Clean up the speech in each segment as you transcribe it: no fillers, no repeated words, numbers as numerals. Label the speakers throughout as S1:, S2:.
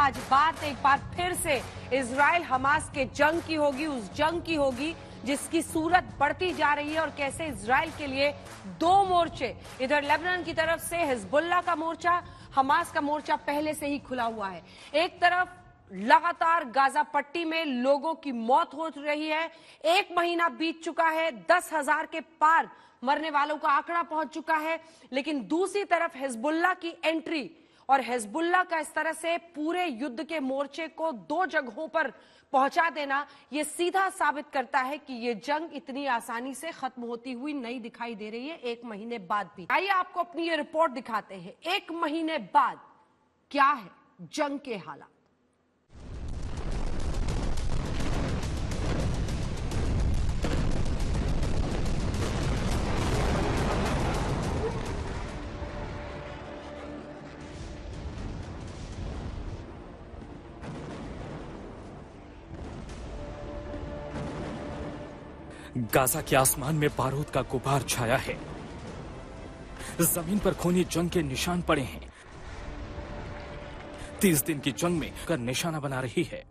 S1: आज बात एक बार फिर से इजराइल हमास के जंग की होगी, उस जंग की होगी जिसकी सूरत बढ़ती जा रही है और कैसे इजराइल के लिए दो मोर्चे, इधर लेबनान की तरफ से हिजबुल्लाह का मोर्चा, हमास का मोर्चा पहले से ही खुला हुआ है। एक तरफ लगातार गाजा पट्टी में लोगों की मौत हो रही है, 1 महीना बीत चुका है, 10,000 के पार मरने वालों का आंकड़ा पहुंच चुका है, लेकिन दूसरी तरफ हिजबुल्लाह की एंट्री और हिजबुल्लाह का इस तरह से पूरे युद्ध के मोर्चे को 2 जगहों पर पहुंचा देना, यह सीधा साबित करता है कि यह जंग इतनी आसानी से खत्म होती हुई नहीं दिखाई दे रही है 1 महीने बाद भी। आइए आपको अपनी ये रिपोर्ट दिखाते हैं, 1 महीने बाद क्या है जंग के हालात।
S2: गाजा के आसमान में बारूद का गुबार छाया है, जमीन पर खूनी जंग के निशान पड़े हैं। 30 दिन की जंग में कर निशाना बना रही है।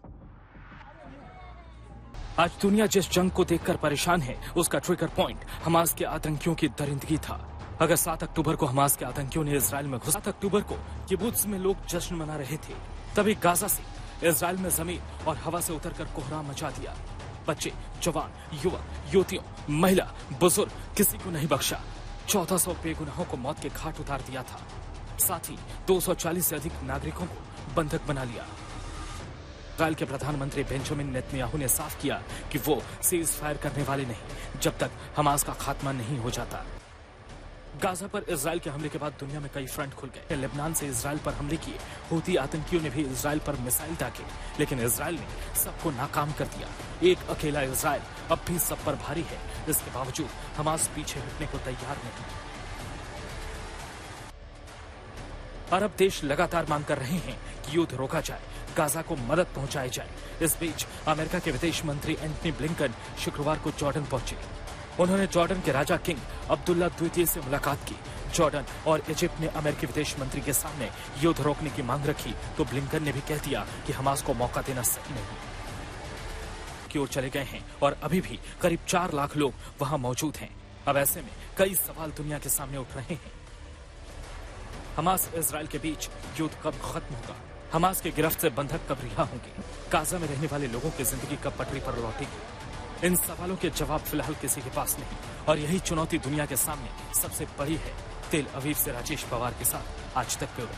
S2: आज दुनिया जिस जंग को देखकर परेशान है, उसका ट्रिगर पॉइंट हमास के आतंकियों की दरिंदगी था। अगर 7 अक्टूबर को हमास के आतंकियों ने इजराइल में घुसा, 7 अक्टूबर को किबुत्ज में लोग जश्न मना रहे थे, तभी गाजा से इजराइल में जमीन और हवा से उतरकर कोहराम मचा दिया। बच्चे, जवान, युवक, युवतियों, महिला, बुजुर्ग, किसी को नहीं बख्शा। 1400 बेगुनाहों को मौत के घाट उतार दिया था। साथ ही 240 से अधिक नागरिकों को बंधक बना लिया। इजराइल के प्रधानमंत्री बेंजामिन नेतन्याहू ने साफ किया कि वो सीज फायर करने वाले नहीं जब तक हमास का खात्मा नहीं हो जाता। गाजा पर इजराइल के हमले के बाद दुनिया में कई फ्रंट खुल गए। लेबनान से इजराइल पर हमले किए हूती आतंकियों ने भी इजराइल पर मिसाइल दागे, लेकिन इजराइल ने सबको नाकाम कर दिया। एक अकेला इजराइल अब भी सब पर भारी है। इसके बावजूद हमास पीछे हटने को तैयार नहीं। अरब देश लगातार मांग कर रहे हैं कि युद्ध रोका जाए, गाजा को मदद पहुंचाई जाए। इस बीच अमेरिका के विदेश मंत्री एंटनी ब्लिंकन शुक्रवार को जॉर्डन पहुंचे। उन्होंने जॉर्डन के राजा किंग अब्दुल्ला द्वितीय से मुलाकात की। जॉर्डन और इजिप्ट ने अमेरिकी विदेश मंत्री के सामने युद्ध रोकने की मांग रखी, तो ब्लिंकन ने भी कह दिया कि हमास को मौका देना सही नहीं। की ओर चले गए हैं और अभी भी करीब 4 लाख लोग वहां मौजूद हैं। अब ऐसे में कई सवाल दुनिया के सामने उठ रहे हैं। हमास इजराइल के बीच युद्ध कब खत्म होगा? हमास के गिरफ्त से बंधक कब रिहा होंगे? गाजा में रहने वाले लोगों की जिंदगी कब पटरी पर लौटेगी? इन सवालों के जवाब फिलहाल किसी के पास नहीं, और यही चुनौती दुनिया के सामने सबसे बड़ी है। तेल अवीव से राजेश पवार के साथ आज तक ब्यूरो।